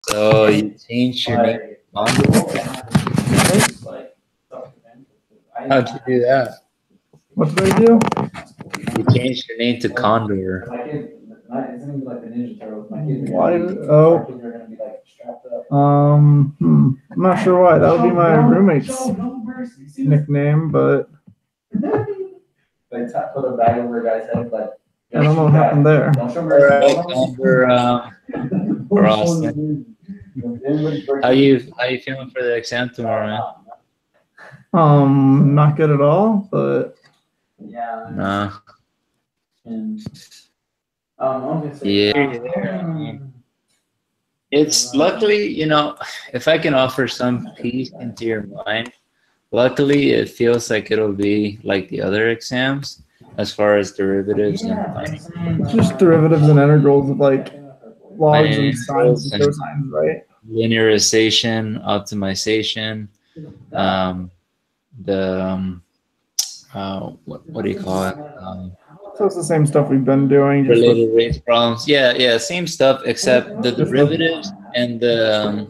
So you changed your name to Condor? How'd you do that? What did I do? You changed your name to Condor. Why? I'm not sure why. That would be my roommate's nickname, but I don't know what happened there. All right, Condor. Austin. How you feeling for the exam tomorrow, man? Not good at all, but No. Yeah. It's luckily, if I can offer some peace into your mind, luckily it feels like it'll be like the other exams as far as derivatives and just derivatives and integrals of like logs and integrals sines and cosines, right? Linearization, optimization, what do you call it? So it's the same stuff we've been doing. Just related rates problems. Yeah, same stuff except the derivatives and the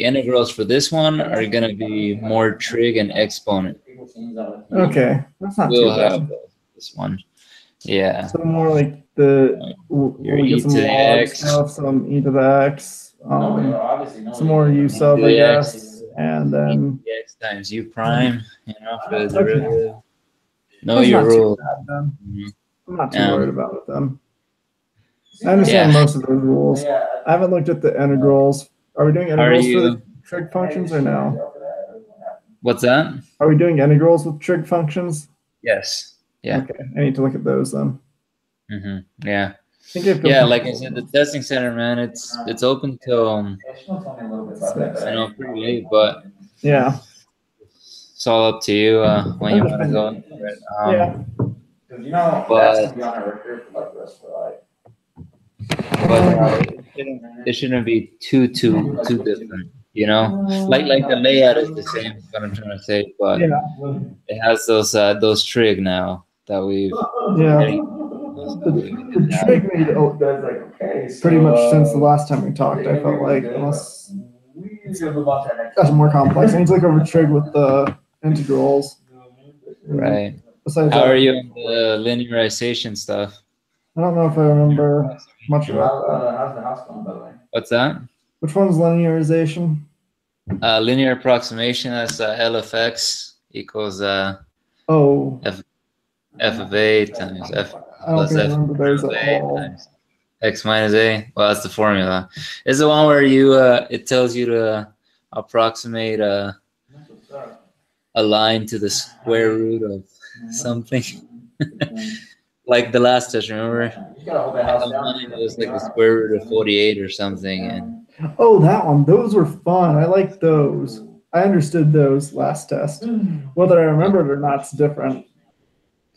integrals for this one are gonna be more trig and exponent. Okay, that's not too bad. This one, yeah. So more like we get some log stuff, some e to the x, some more u sub, I guess, and then x times u prime, for the derivative. Know your rule. I'm not too worried about it then. I understand most of those rules. I haven't looked at the integrals. Are we doing integrals for the trig functions or no? What's that? Are we doing integrals with trig functions? Yes. Yeah. Okay, I need to look at those then. Yeah. Yeah, like I said, the testing center, man, it's open till pretty late, but yeah, it's all up to you when you want to go. But it shouldn't be too different, Like the layout is the same. Is what I'm trying to say, but it has those trig now that we've. The trig made pretty much since the last time we talked. I felt like unless that's more complex. I need to look over trig with the integrals. Right. How are you on the linearization stuff? I don't know if I remember much about that. How's the house going, by the way? What's that? Which one's linearization? Linear approximation. That's L of x equals f of a times f plus f of a times x minus a. Well, that's the formula. It's the one where it tells you to approximate a line to the square root of something. Like the last test, remember? It was like the square root of 48 or something. And that one. Those were fun. I like those. I understood those last test. Whether I remember it or not, it's different.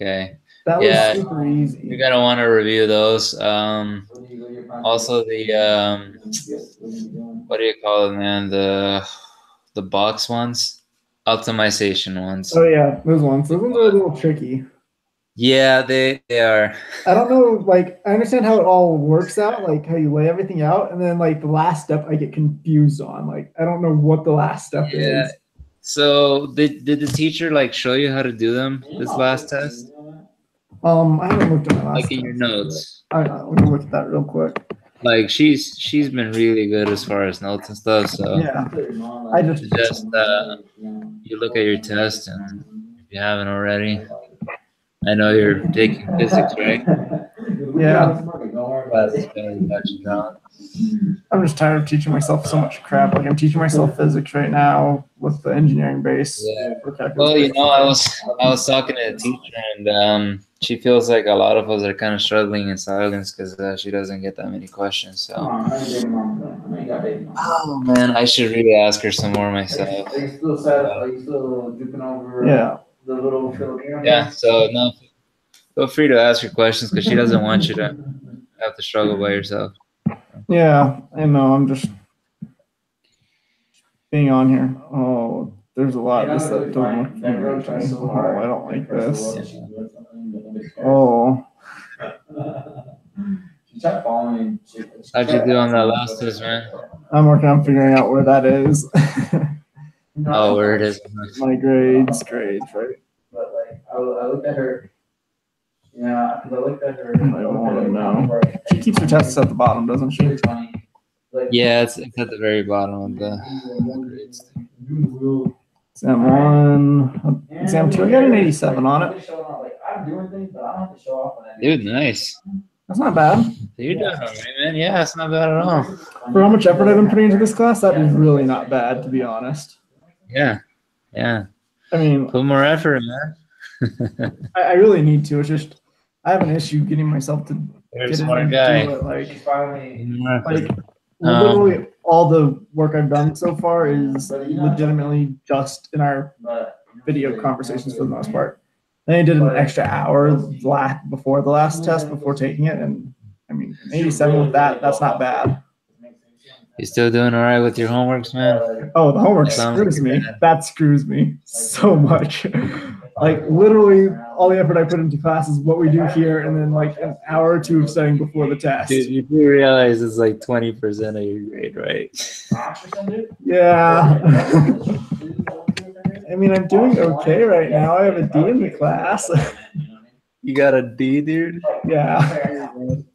Okay. That was super easy. You're gonna want to review those. Also the what do you call it, man? The box ones, optimization ones. Oh yeah, those ones. Those ones are a little tricky. Yeah, they are. I don't know, like, I understand how it all works out, like how you lay everything out, and then like the last step I get confused on. Like, I don't know what the last step is. So did the teacher like show you how to do them this last test? I haven't looked at my last like in your notes. Let me look at that real quick. Like she's been really good as far as notes and stuff. So yeah, I just you look at your test, and if you haven't already. I know you're taking physics, right? Yeah. I'm just tired of teaching myself so much crap. Like I'm teaching myself physics right now with the engineering base. Yeah. Well, I was talking to a teacher, and she feels like a lot of us are kind of struggling in silence because she doesn't get that many questions. So. Oh man, I should really ask her some more myself. Are you still dripping over? Yeah. The little Filipino. Yeah, so no, feel free to ask her questions because she doesn't want you to have to struggle by yourself. Yeah, I know. I'm just being on here. Oh, there's a lot of this that don't look familiar to me. Oh, I don't like this. Oh. How'd you do on that last test, man? I'm working on figuring out where that is. Oh, where it is. My grades, right? But like, I looked at her. Yeah, because I looked at her. I don't want to know. She keeps her tests at the bottom, doesn't she? Yeah, it's at the very bottom of the grades. Exam 1, exam 2. I got an 87 on it. Dude, nice. That's not bad. You're doing all right, man. Yeah, it's not bad at all. For how much effort I've been putting into this class, that is really not bad, to be honest. Yeah, yeah. I mean, Put more effort, man. I really need to. It's just I have an issue getting myself to There's get in one and guy. do it. Like Um, literally all the work I've done so far is legitimately just in our video conversations for the most part. Then I did an extra hour before the last test before taking it, and I mean, an 87 with that, that's not bad. You still doing all right with your homeworks, man? Oh, the homework Sounds screws like me. that. That screws me so much. Like literally all the effort I put into class is what we do here, and then like an hour or two of studying before the test. Dude, you do realize it's like 20% of your grade, right? Yeah. I mean, I'm doing okay right now. I have a D in the class. You got a D, dude? Yeah.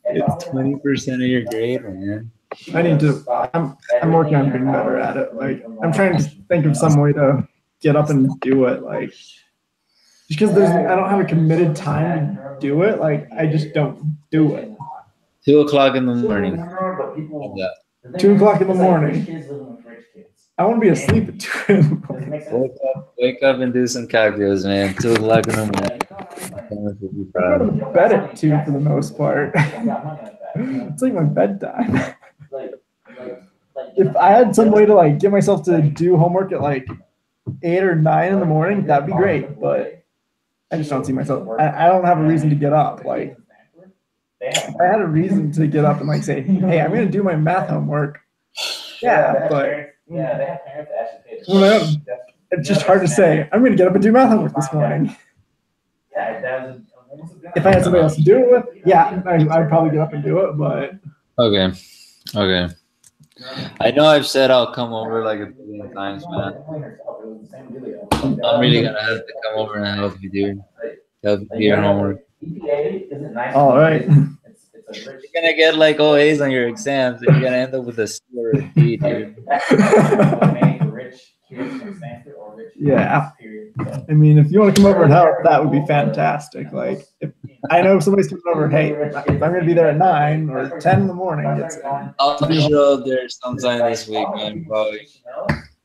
It's 20% of your grade, man. I need to. I'm working on being better at it. Like I'm trying to think of some way to get up and do it. Like just because I don't have a committed time to do it. Like I just don't do it. 2 o'clock in the morning. 2 o'clock in the morning. I want to be asleep at 2 in the morning. Wake up and do some calculus, man. 2 o'clock in the morning. I go to bed at 2 for the most part. It's like my bedtime. If I had some way to like get myself to do homework at like 8 or 9 in the morning, that'd be great. But I just don't see myself. I don't have a reason to get up. Like if I had a reason to get up and like say, hey, I'm gonna do my math homework. Yeah, but it's just hard to say. I'm gonna get up and do math homework this morning. If I had somebody else to do it with, yeah, I'd probably get up and do it. But Okay. I know I've said I'll come over like a billion times, man. I'm really gonna have to come over and help you, dude. Help you do your homework. all right. You're gonna get like all A's on your exams, and you're gonna end up with a C or a D, dude. Yeah. I mean, if you want to come over and help, that would be fantastic. Like, if I know if somebody's coming over, hey, if I'm going to be there at 9 or 10 in the morning, I'll show up there sometime this week, man. Probably.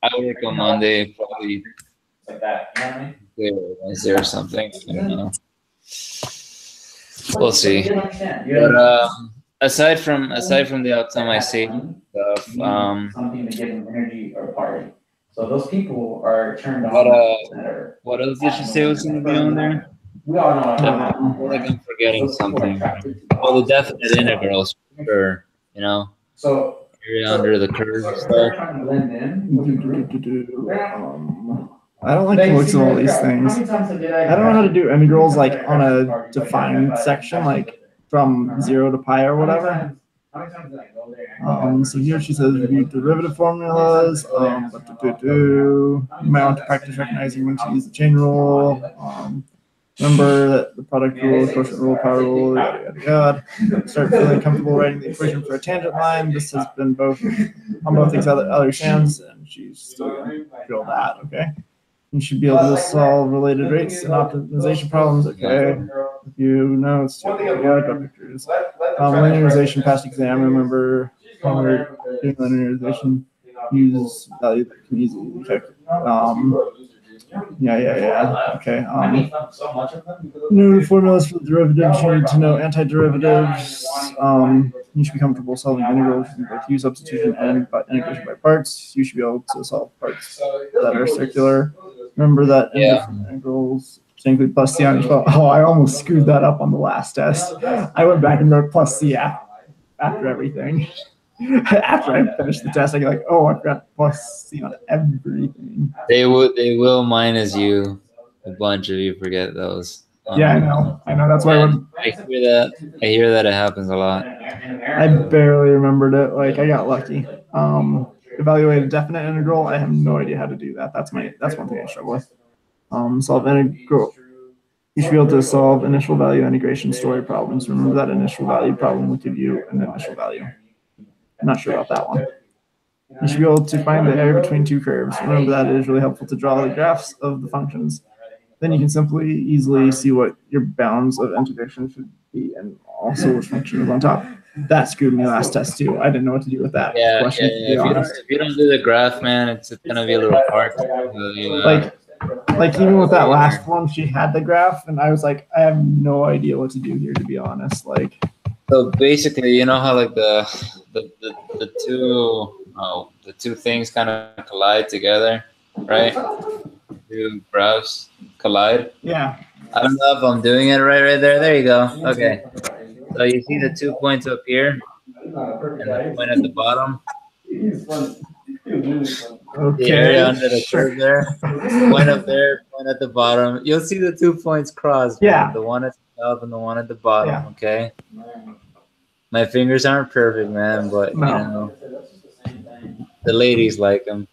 I work on Monday, probably Wednesday or something. I don't know. We'll see. But aside from the optimization stuff, something to give them energy or party. So those people are turned on. what else did you say was going to be on there? We all know. I feel like I'm forgetting something. Well, the definite integrals, for sure. You know, So area under the curve they're stuff. trying to blend in. I don't like the looks of all these things. I don't know how to do integrals like on a defined section, like from 0 to pi or whatever. So here she says review derivative formulas. You might want to practice recognizing when to use the chain rule. Remember that the product rule, quotient rule, power rule, yada yada yada. Start feeling comfortable writing the equation for a tangent line. This has been on both these other exams, and she's still gonna drill that. Okay. You should be able to solve related rates and optimization problems. Okay. If you know it's pictures. Linearization past exam. Remember when we're doing linearization, use value that can easily check. Yeah. Okay. New formulas for the derivatives. You need to know antiderivatives. You should be comfortable solving integrals using both u substitution and integration by parts. You should be able to solve parts that are circular. Remember that integrals include plus c on each part. Oh, I almost screwed that up on the last test. I went back and wrote plus c after everything. After I finished the test, I go like, oh, I've got plus c on everything. They will minus you a bunch if you forget those. Yeah, I know. That's why I hear that it happens a lot. I barely remembered it. Like I got lucky. Evaluate a definite integral. I have no idea how to do that. That's one thing I struggle with. Solve integral. You should be able to solve initial value integration story problems. Remember that initial value problem will give you an initial value. I'm not sure about that one. You should be able to find the area between two curves. Remember that it is really helpful to draw the graphs of the functions. Then you can easily see what your bounds of integration should be and also which function is on top. That screwed me last test too. I didn't know what to do with that question. If you don't do the graph, man, it's gonna be a little hard. Like even with that last one, she had the graph, and I was like, I have no idea what to do here, to be honest. Like, so basically, you know how like the two things kind of collide together, right? Two graphs collide. Yeah. I don't know if I'm doing it right there. There you go. Okay. So you see the 2 points up here and the point at the bottom. Okay. The area under the curve there. Point up there, point at the bottom. You'll see the 2 points cross. Yeah. The one at the top and the one at the bottom. Yeah. Okay. My fingers aren't perfect, man, but No. you know, the ladies like them.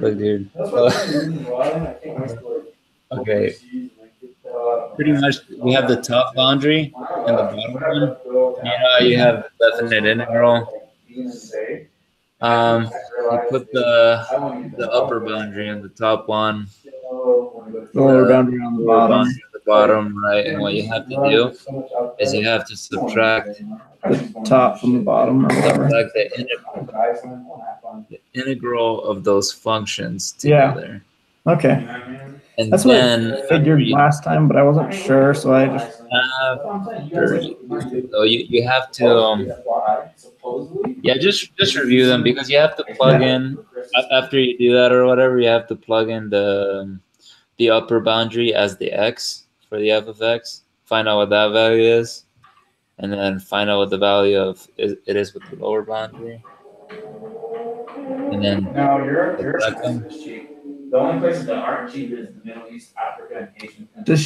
Look, dude. Okay. Pretty much, we have the top boundary and the bottom one. You know how you have definite integral. You put the upper boundary on the top one. Lower boundary on the bottom. The bottom, right? And what you have to do is you have to subtract The top from the bottom, or whatever. subtract the integral of those functions together. Okay. And That's what then I figured last time, but I wasn't sure, so I just. So you have to just review them, because you have to plug in after you do that or whatever. You have to plug in the upper boundary as the x for the f of x. Find out what that value is, and then find out what the value of it is with the lower boundary. And then No, your expense is cheap. The only places that aren't cheap is the Middle East, Africa, and Asian countries. Does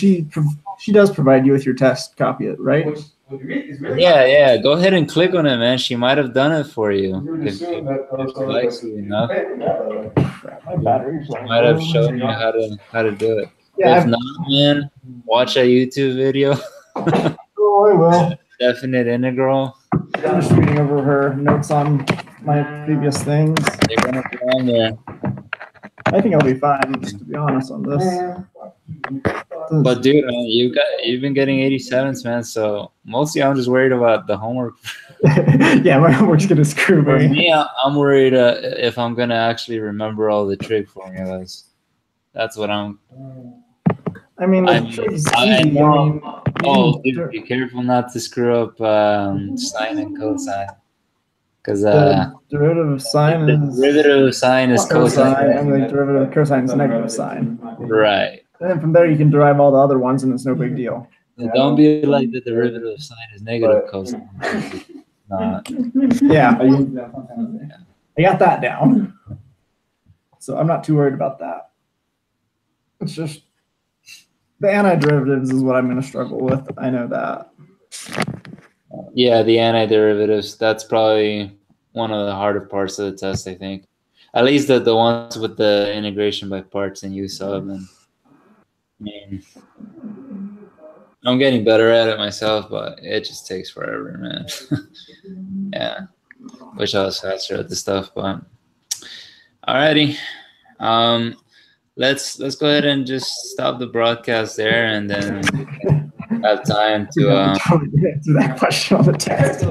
she does provide you with your test copy, right? Which is really yeah. Go ahead and click on it, man. She might have done it for you. If she likes you enough, My battery's she might have shown you how to do it. Yeah, If not, man, watch a YouTube video. I will. Definite integral. I'm just reading over her notes on my previous things. They're gonna be on there. I think I'll be fine, to be honest, on this. But dude, you've been getting 87s, man. So mostly I'm just worried about the homework. Yeah, my homework's gonna screw For me. me, I'm worried if I'm gonna actually remember all the trig formulas. That's what I'm. I mean, I the mean, trig's I easy. know. Oh, you dude, be careful not to screw up sine and cosine, because the derivative of sine the is derivative of sine is cosine, cosine. and the derivative of cosine is negative sine. Right. And then from there, you can derive all the other ones, and it's no big deal. And don't be like the derivative of sine is negative cosine. Not. Yeah, I got that down. So I'm not too worried about that. It's just the antiderivatives is what I'm going to struggle with. I know that. Yeah, the antiderivatives. That's probably one of the harder parts of the test, I think. At least the ones with the integration by parts and U sub. And I mean, I'm getting better at it myself, but it just takes forever, man. Yeah. Wish I was faster at the stuff, but alrighty. Let's go ahead and just stop the broadcast there, and then have time to To that question on the test.